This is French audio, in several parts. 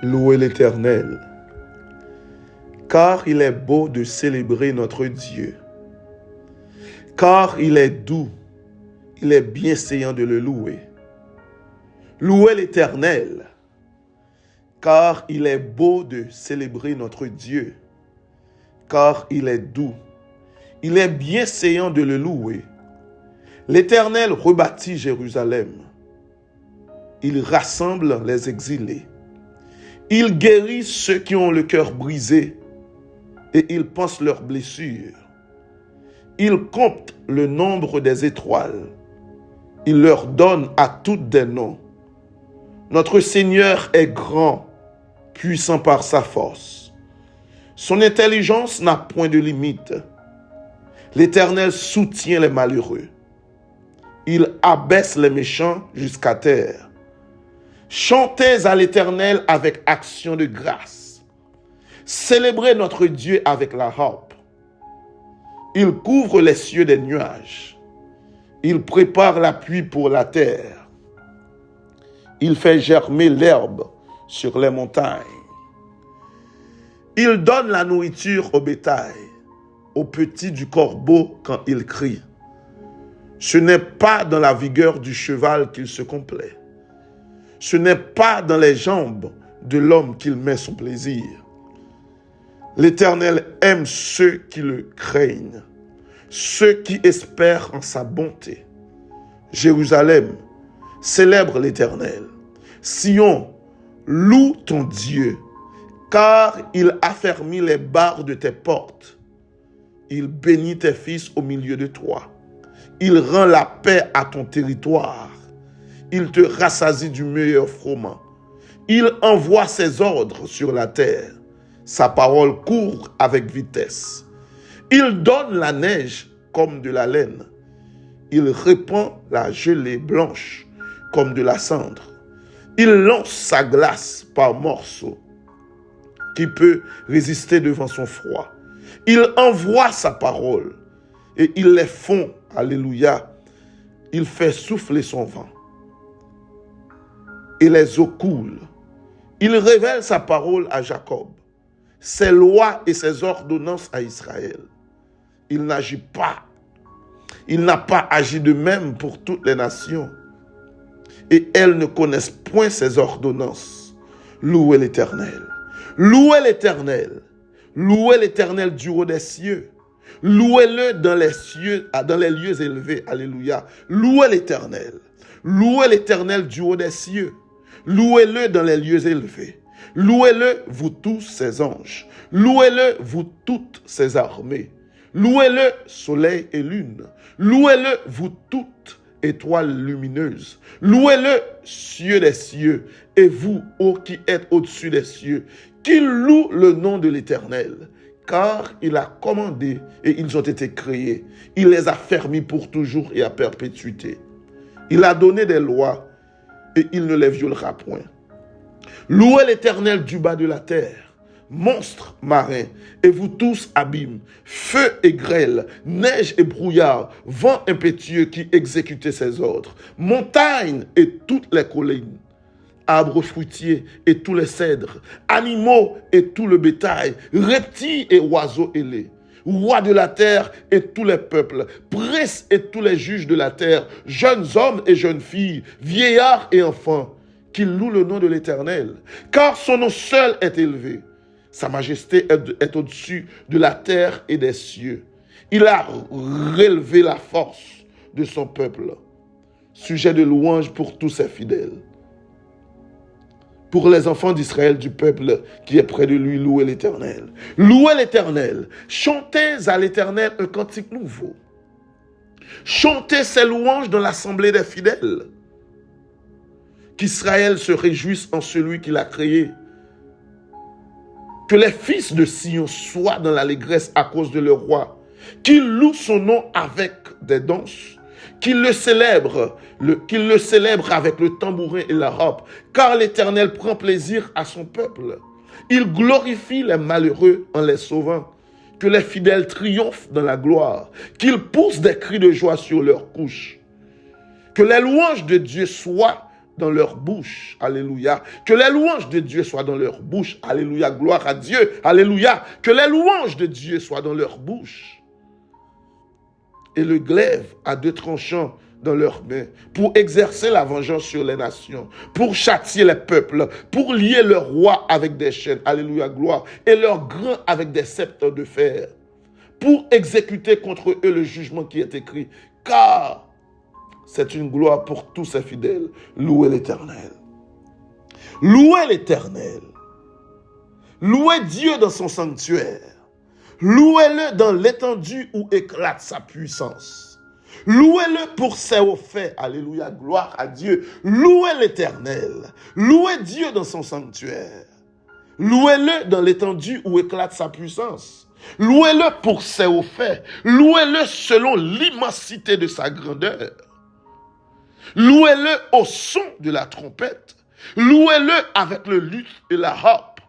Louez l'Éternel, car il est beau de célébrer notre Dieu, car il est doux, il est bienséant de le louer. Louez l'Éternel, car il est beau de célébrer notre Dieu, car il est doux, il est bienséant de le louer. L'Éternel rebâtit Jérusalem, il rassemble les exilés. Il guérit ceux qui ont le cœur brisé et il pense leurs blessures. Il compte le nombre des étoiles. Il leur donne à toutes des noms. Notre Seigneur est grand, puissant par sa force. Son intelligence n'a point de limite. L'Éternel soutient les malheureux. Il abaisse les méchants jusqu'à terre. Chantez à l'Éternel avec action de grâce. Célébrez notre Dieu avec la harpe. Il couvre les cieux des nuages. Il prépare la pluie pour la terre. Il fait germer l'herbe sur les montagnes. Il donne la nourriture au bétail, aux petits du corbeau quand il crie. Ce n'est pas dans la vigueur du cheval qu'il se complaît. Ce n'est pas dans les jambes de l'homme qu'il met son plaisir. L'Éternel aime ceux qui le craignent, ceux qui espèrent en sa bonté. Jérusalem, célèbre l'Éternel. Sion, loue ton Dieu, car il affermit les barres de tes portes. Il bénit tes fils au milieu de toi. Il rend la paix à ton territoire. Il te rassasie du meilleur froment. Il envoie ses ordres sur la terre. Sa parole court avec vitesse. Il donne la neige comme de la laine. Il répand la gelée blanche comme de la cendre. Il lance sa glace par morceaux. Qui peut résister devant son froid? Il envoie sa parole et il les fond. Alléluia. Il fait souffler son vent. Et les eaux coulent. Il révèle sa parole à Jacob, ses lois et ses ordonnances à Israël. Il n'agit pas. Il n'a pas agi de même pour toutes les nations. Et elles ne connaissent point ses ordonnances. Louez l'Éternel. Louez l'Éternel. Louez l'Éternel du haut des cieux. Louez-le dans les cieux, dans les lieux élevés. Alléluia. Louez l'Éternel. Louez l'Éternel du haut des cieux. Louez-le dans les lieux élevés. Louez-le, vous tous ses anges. Louez-le, vous toutes ses armées. Louez-le, soleil et lune. Louez-le, vous toutes étoiles lumineuses. Louez-le, cieux des cieux. Et vous, ô qui êtes au-dessus des cieux, qu'il loue le nom de l'Éternel. Car il a commandé et ils ont été créés. Il les a fermis pour toujours et à perpétuité. Il a donné des lois et il ne les violera point. Louez l'Éternel du bas de la terre, monstres marins, et vous tous abîmes, feu et grêle, neige et brouillard, vent impétueux qui exécutait ses ordres, montagnes et toutes les collines, arbres fruitiers et tous les cèdres, animaux et tout le bétail, reptiles et oiseaux ailés, rois de la terre et tous les peuples, princes et tous les juges de la terre, jeunes hommes et jeunes filles, vieillards et enfants, qui louent le nom de l'Éternel, car son nom seul est élevé. Sa majesté est au-dessus de la terre et des cieux. Il a relevé la force de son peuple, sujet de louange pour tous ses fidèles. Pour les enfants d'Israël, du peuple qui est près de lui, louez l'Éternel. Louez l'Éternel. Chantez à l'Éternel un cantique nouveau. Chantez ses louanges dans l'assemblée des fidèles. Qu'Israël se réjouisse en celui qui l'a créé. Que les fils de Sion soient dans l'allégresse à cause de leur roi. Qu'ils louent son nom avec des danses. Qu'il le célèbre avec le tambourin et la harpe, car l'Éternel prend plaisir à son peuple. Il glorifie les malheureux en les sauvant. Que les fidèles triomphent dans la gloire, qu'ils poussent des cris de joie sur leurs couches. Que les louanges de Dieu soient dans leur bouche. Alléluia. Que les louanges de Dieu soient dans leur bouche. Alléluia. Gloire à Dieu. Alléluia. Que les louanges de Dieu soient dans leur bouche. Et le glaive à deux tranchants dans leurs mains, pour exercer la vengeance sur les nations, pour châtier les peuples, pour lier leurs rois avec des chaînes, alléluia, gloire, et leurs grands avec des sceptres de fer, pour exécuter contre eux le jugement qui est écrit, car c'est une gloire pour tous ses fidèles. Louez l'Éternel. Louez l'Éternel. Louez Dieu dans son sanctuaire. Louez-le dans l'étendue où éclate sa puissance. Louez-le pour ses hauts faits. Alléluia, gloire à Dieu. Louez l'Éternel. Louez Dieu dans son sanctuaire. Louez-le dans l'étendue où éclate sa puissance. Louez-le pour ses hauts faits. Louez-le selon l'immensité de sa grandeur. Louez-le au son de la trompette. Louez-le avec le luth et la harpe.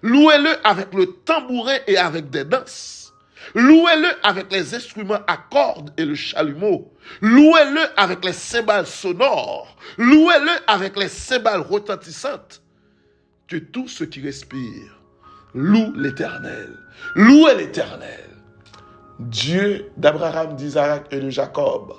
Louez-le avec le tambourin et avec des danses. Louez-le avec les instruments à cordes et le chalumeau. Louez-le avec les cymbales sonores. Louez-le avec les cymbales retentissantes. Que tout ce qui respire loue l'Éternel. Louez l'Éternel. Dieu d'Abraham, d'Isaac et de Jacob.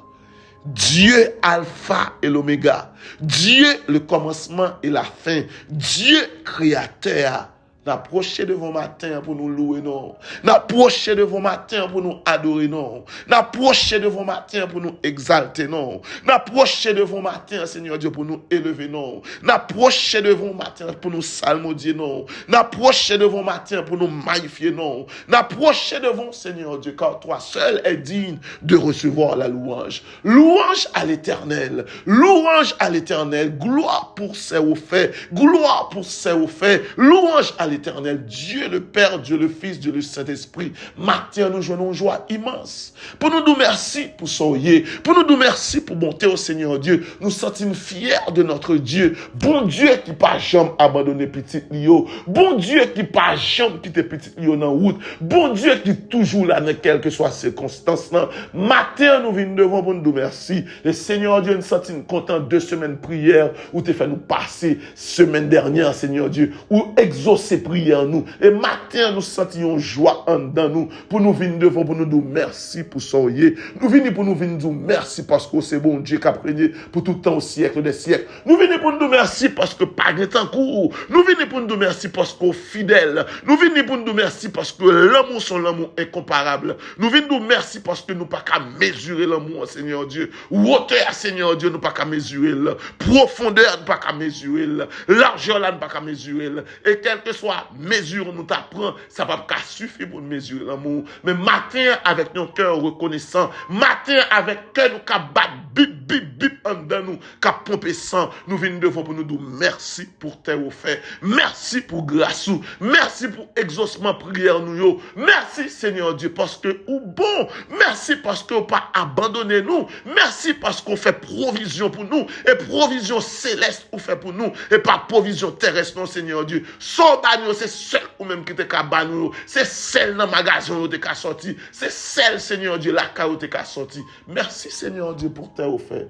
Dieu alpha et l'oméga. Dieu le commencement et la fin. Dieu créateur. N'approchez de vos matins pour nous louer, non. N'approchez de vos matins pour nous adorer, non. N'approchez de vos matins pour nous exalter, non. N'approchez de vos matins, Seigneur Dieu, pour nous élever, non. N'approchez de vos matins pour nous salmodier, non. N'approchez de vos matins pour nous magnifier, non. N'approchez de vos, Seigneur Dieu, car toi seul est digne de recevoir la louange. Louange à l'Éternel. Louange à l'Éternel. Gloire pour ses hauts faits. Gloire pour ses hauts faits. Louange à l'Éternel, Dieu le Père, Dieu le Fils, Dieu le Saint-Esprit. Matin, nous jouons une joie immense. Pour nous dire merci pour son yé. Pour nous dire merci pour bonté au Seigneur Dieu. Nous sommes fiers de notre Dieu. Bon Dieu qui pas jamais abandonné petit Lio. Bon Dieu qui pas jamais quitté petit Lio dans la route. Bon Dieu qui toujours là dans quelle que soit circonstance. Matin, nous venons devant pour nous dire merci. Le Seigneur Dieu nous sommes contents 2 semaines de prière où tu fait nous passer semaine dernière, Seigneur Dieu, où exaucer prière nous. Et matin, nous sentions joie en dedans nous. Pour nous venir devant, pour nous dire merci pour son yé. Nous venons pour nous venir dire merci parce que c'est bon Dieu qui a prégné pour tout le temps au siècle des siècles. Nous venons pour nous dire merci parce que pas de temps court. Nous venons pour nous dire merci parce qu'on est fidèle. Nous venons pour nous dire merci parce que l'amour, son l'amour incomparable. Nous venons dire merci parce que nous pas qu'à mesurer l'amour, Seigneur Dieu. Hauteur, Seigneur Dieu, nous pas qu'à mesurer. Profondeur, nous pas qu'à mesurer. Largeur, nous pas qu'à mesurer. Et quel que soit mesure nous t'apprend, ça va pas suffire pour mesurer l'amour. Mais matin, avec nos cœurs reconnaissants, matin, avec cœur nous qui bat bip, bip, bip en dedans nous, qui pomper sang, nous venons devant pour nous dire merci pour tes offres, merci pour grâce, merci pour exaucement prière nous yo, merci Seigneur Dieu parce que ou bon, merci parce que vous pas abandonné nous, merci parce qu'on fait provision pour nous, et provision céleste ou fait pour nous, et pas provision terrestre non Seigneur Dieu. C'est seul ou même qui te ka banou, c'est celle dans le magasin où te ka sorti, c'est celle Seigneur Dieu la ka où te ka sorti. Merci Seigneur Dieu pour tes offres.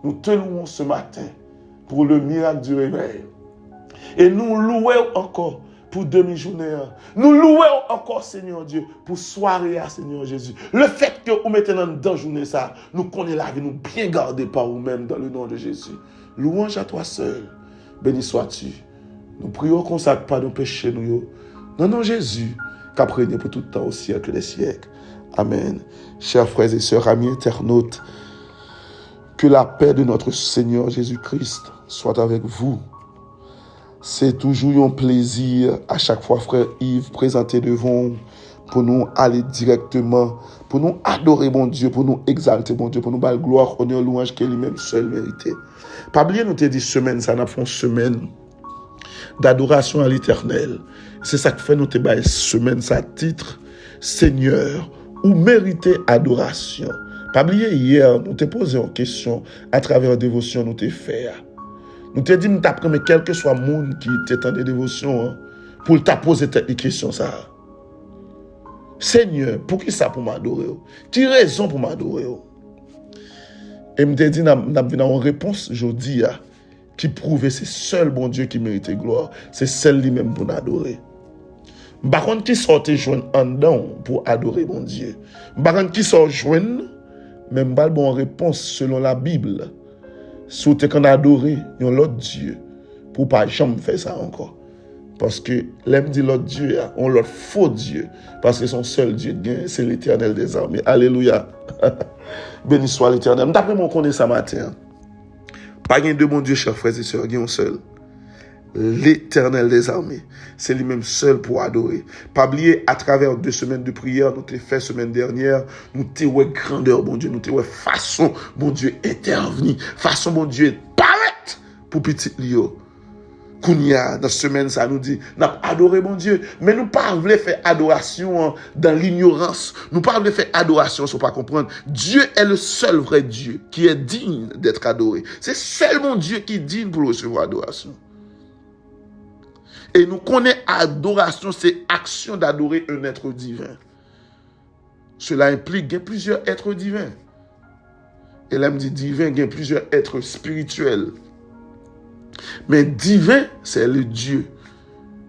Nous te louons ce matin pour le miracle du réveil. Et nous louons encore pour demi-journée. Nous louons encore Seigneur Dieu pour soirée à Seigneur Jésus. Le fait que vous mettez dans la journée ça, nous connaissons la vie, nous bien gardés par vous-même dans le nom de Jésus. Louange à toi seul. Béni sois-tu. Nous prions qu'on ne sache pas nos péchés, nous. Non, non, Jésus, qu'après pour tout le temps, au siècle des siècles. Amen. Chers frères et sœurs, amis internautes, que la paix de notre Seigneur Jésus-Christ soit avec vous. C'est toujours un plaisir, à chaque fois, frère Yves, présenté devant pour nous aller directement, pour nous adorer mon Dieu, pour nous exalter mon Dieu, pour nous bal gloire, honneur, louange, qui est lui-même seul mérité. Pas oublier, nous te dit semaine, ça n'a pas une semaine d'adoration à l'Éternel. C'est ça que fait nous te bail semaine ça titre Seigneur ou mériter adoration. Pas oublier hier nous te posé une question à travers la dévotion nous te fait. Nous te dit nous t'apprendre mais quel que soit monde qui t'étend des dévotions pour t'a poser cette question ça. Seigneur, pour qui ça pour m'adorer? Qui raison pour m'adorer? Et me te dit n'a une réponse aujourd'hui qui prouve c'est seul bon Dieu qui mérite gloire. C'est seul lui-même pour adorer. Par contre, qui sortent joindre en dedans pour adorer bon Dieu. Par contre, qui sort joindre, même pas bon réponse selon la Bible. Si vous avez adoré l'autre Dieu, pour pas jamais faire ça encore. Parce que l'aime dit l'autre Dieu, on l'autre faux Dieu. Parce que son seul Dieu, c'est l'Éternel des armées. Alléluia. Béni soit l'Éternel. D'après mon connaît ça matin. Pas de bon Dieu, chers frères et sœurs, il y a un seul. L'Éternel des armées. C'est lui-même seul pour adorer. Pas oublier, à travers 2 semaines de prière, nous t'ai fait semaine dernière, nous t'ai ouais grandeur, bon Dieu, nous t'ai ouais façon, bon Dieu, intervenir, façon, bon Dieu, paraître pour petit Lio. Kounia, dans cette semaine, ça nous dit, nous avons adoré mon Dieu, mais nous ne pouvons pas faire adoration dans l'ignorance. Nous ne pouvons pas faire adoration sans pas comprendre. Dieu est le seul vrai Dieu qui est digne d'être adoré. C'est seulement Dieu qui est digne pour recevoir adoration. Et nous connaissons adoration, c'est action d'adorer un être divin. Cela implique qu'il y a plusieurs êtres divins. Et là, me dit divin, il y a plusieurs êtres spirituels. Mais divin, c'est le Dieu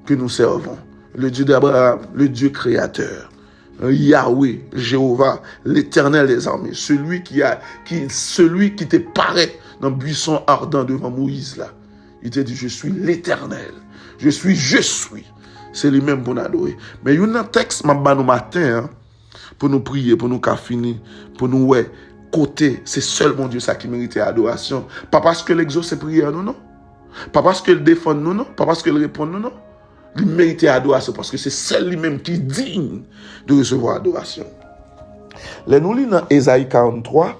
que nous servons. Le Dieu d'Abraham, le Dieu créateur. Yahweh, Jéhovah, l'Éternel des armées. Celui qui te paraît dans le buisson ardent devant Moïse là. Il te dit, je suis l'Éternel. Je suis. C'est lui-même pour nous adorer. Mais il y a un texte, nous matin, pour nous prier, pour nous finir, pour nous côté, c'est seul mon Dieu ça qui mérite l'adoration. Pas parce que l'exauce est prière, non. Pas parce qu'il défend nous, non. Pas parce qu'il répond nous, non. Il mérite l'adoration parce que c'est seul lui-même qui est digne de recevoir l'adoration. Là, nous lisons dans Ésaïe 43,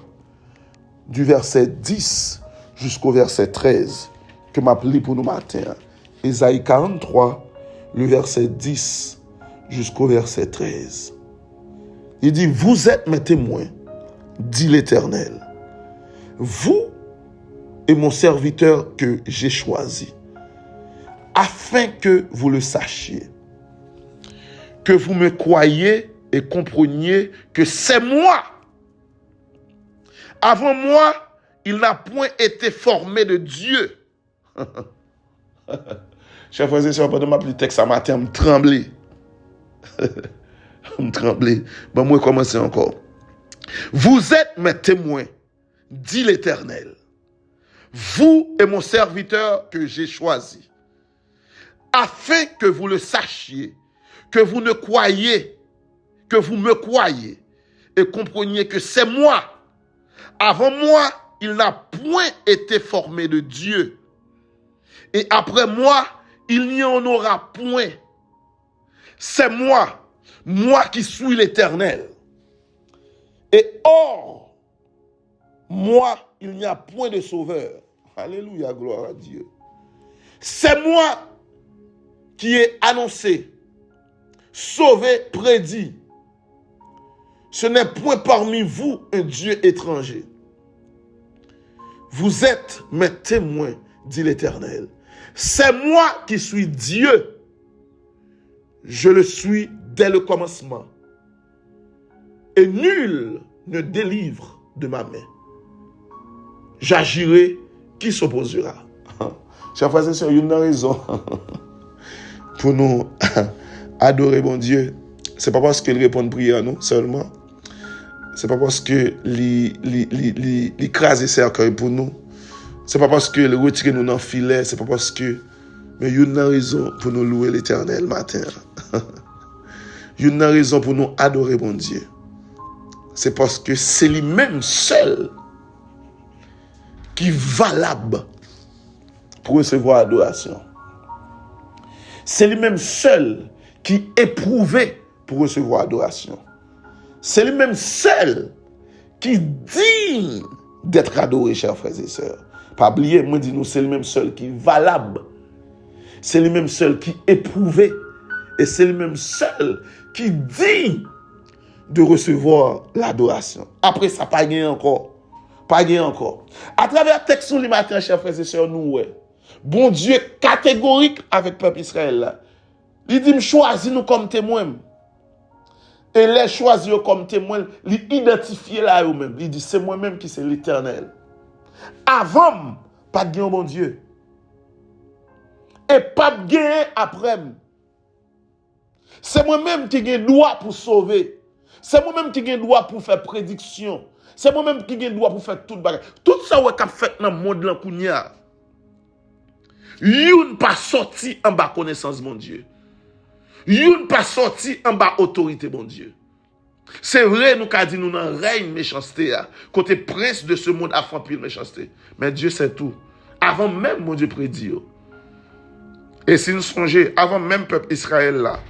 du verset 10 jusqu'au verset 13, que m'a appelé pour nous matin. Ésaïe 43, le verset 10 jusqu'au verset 13. Il dit, vous êtes mes témoins, dit l'Éternel. Vous et mon serviteur que j'ai choisi, afin que vous le sachiez, que vous me croyiez et compreniez que c'est moi. Avant moi, il n'a point été formé de Dieu. Chers frères et sœurs, pendant ma texte, ça m'a fait me trembler. Me trembler. Bon, moi, commencer encore. Vous êtes mes témoins, dit l'Éternel. Vous et mon serviteur que j'ai choisi, afin que vous le sachiez, que vous me croyiez et compreniez que c'est moi. Avant moi, il n'a point été formé de Dieu. Et après moi, il n'y en aura point. C'est moi qui suis l'Éternel. Et hors moi, il n'y a point de sauveur. Alléluia, gloire à Dieu. C'est moi qui ai annoncé, sauvé, prédit. Ce n'est point parmi vous un Dieu étranger. Vous êtes mes témoins, dit l'Éternel. C'est moi qui suis Dieu. Je le suis dès le commencement. Et nul ne délivre de ma main. J'agirai, qui s'opposera? Chers frères et sœurs, il y a une raison pour nous adorer bon Dieu. Ce n'est pas parce qu'il répond à prière, non, seulement. Ce n'est pas parce qu'il écrase ses cercueils pour nous. Ce n'est pas parce qu'il retire nous dans le filet. Ce n'est pas parce que. Mais il y a une raison pour nous louer l'Éternel matin. Il y a une raison pour nous adorer bon Dieu. C'est parce que c'est lui-même seul qui est valable pour recevoir l'adoration. C'est lui-même seul qui est éprouvé pour recevoir l'adoration. C'est lui-même seul qui est digne d'être adoré, chers frères et sœurs. Pas oublier, moi dis nous, c'est lui-même seul qui est valable. C'est lui-même seul qui est éprouvé. Et c'est lui-même seul qui est digne de recevoir l'adoration. Après ça, pas gagné encore. Pas gagné encore. À travers le texte du matin, chers frères et sœurs, nous, ouais. Bon Dieu catégorique avec le peuple Israël. Là. Il dit, choisis nous comme témoins. Et les choisir comme témoins, les identifier là eux-mêmes. Il dit, c'est moi-même qui c'est l'Éternel. Avant, pas de bon Dieu. et pas gagner après. C'est moi-même qui ai droit pour sauver. C'est moi-même qui ai droit pour faire prédiction. C'est moi-même qui ai droit pour faire tout le bagage. Tout ça ouais qu'a fait dans le monde là kounya. Youn pas sorti en bas connaissance mon Dieu. Youn pas sorti en bas autorité mon Dieu. C'est vrai nous qu'a dit nous dans règne méchanceté côté prince de ce monde a fait pile méchanceté. Mais Dieu sait tout. Avant même mon Dieu prédit. Et si nous songeons avant même peuple Israël là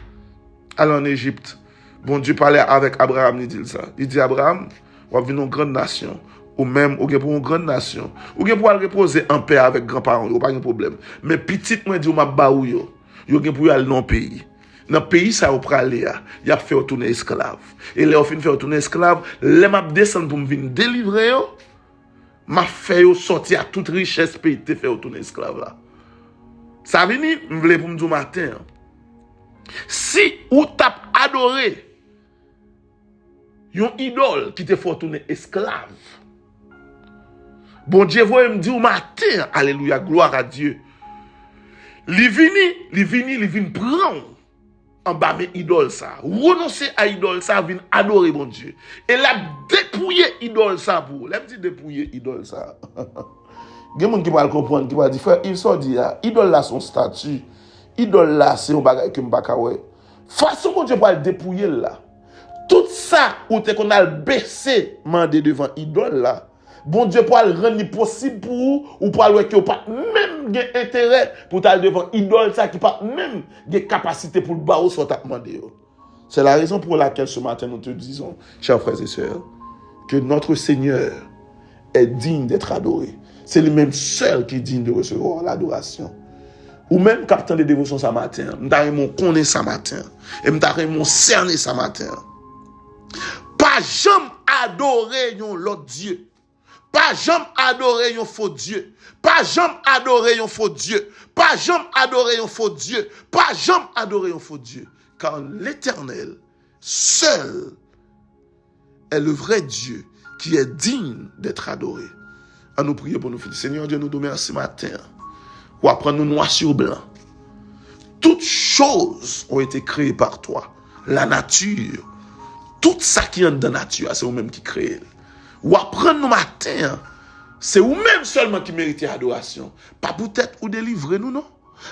aller en Égypte, bon Dieu parlait avec Abraham, il dit ça. Il dit Abraham, on va venir une grande nation. Ou même, ou pour une grande nation. Ou pour aller reposer en paix avec grands-parents, pas de problème. Mais petit, moi, dit, ou m'a baou yo. Yo pour aller dans le pays. Dans le pays, ça, ou aller, il a fait retourner esclave. Et là, on fin fait retourner esclave. Là, m'a descendre pour me venir délivrer yo. M'a fait yo sortir à toute richesse pays, te fait retourner esclave là. Ça vini, m'vle pour me dire matin. Si ou tap adoré yon idole qui te fait retourner esclave. Bon Dieu, vous me dire au matin, alléluia, gloire à Dieu. Li vini prendre en bas mes idoles ça. Renoncer à idole ça, vin adorer bon Dieu. Et la dépouiller idole ça pour. Là me dit dépouiller idole ça. Gen moun qui va comprendre, qui va dire frère, il sort dit idole là son statut. Idole là c'est un bagage que m'pa ka wè. Façon bon Dieu va le dépouiller là. Tout ça ou te qu'on a baissé mandé devant idole là. Bon Dieu pour le rendre possible pour vous ou pour le que pas même intérêt pour aller devant idole ça qui pas même des capacités pour le barreau soit demandé. C'est la raison pour laquelle ce matin nous te disons, chers frères et sœurs, que notre Seigneur est digne d'être adoré. C'est lui-même seul qui est digne de recevoir l'adoration. Ou même captain de dévotion ce matin, m't'a connaît ce matin et m't'a cerné ce matin. Pas jamais adorer l'autre Dieu. Pas jamais adorer un faux Dieu. Pas jamais adorer un faux Dieu. Pas jamais adorer un faux Dieu. Pas jamais adorer un faux Dieu. Car l'Éternel, seul, est le vrai Dieu qui est digne d'être adoré. À nous prier pour nous finir. Seigneur Dieu, nous te remercions ce matin. Pour apprendre nous noir sur blanc. Toutes choses ont été créées par toi. La nature, tout ça qui est dans la nature, c'est vous-même qui crée. Ou apprendre nous matin, c'est vous-même seulement qui méritez adoration. Pas peut-être ou délivrer nous, non?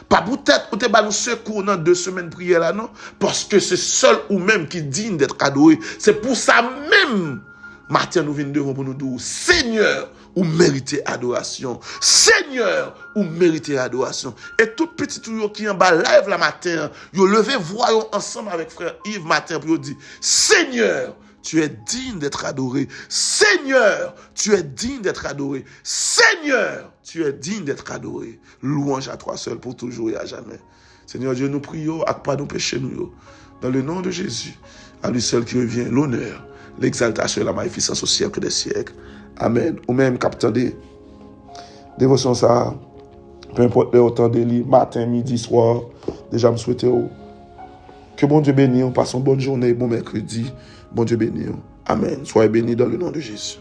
Pas peut-être ou te ba nous secours dans 2 semaines prière là, non? Parce que c'est seul ou même qui digne d'être adoré. C'est pour ça même, matin nous venons devant pour nous dire, Seigneur, ou méritez adoration. Seigneur, ou méritez adoration. Et tout petit tout qui en bas live la matin, yo levé voyons ensemble avec frère Yves matin pour dire, Seigneur, tu es digne d'être adoré. Seigneur, tu es digne d'être adoré. Seigneur, tu es digne d'être adoré. Louange à toi seul pour toujours et à jamais. Seigneur Dieu, nous prions, à pas nos péchés nous. Dans le nom de Jésus, à lui seul qui revient l'honneur, l'exaltation et la magnificence au siècle des siècles. Amen. Ou même capteur des dévotions ça, peu importe le temps de lit, matin, midi, soir, déjà me souhaiter que bon Dieu bénisse, on passe une bonne journée, bon mercredi. Bon Dieu béni. Amen. Soyez bénis dans le nom de Jésus.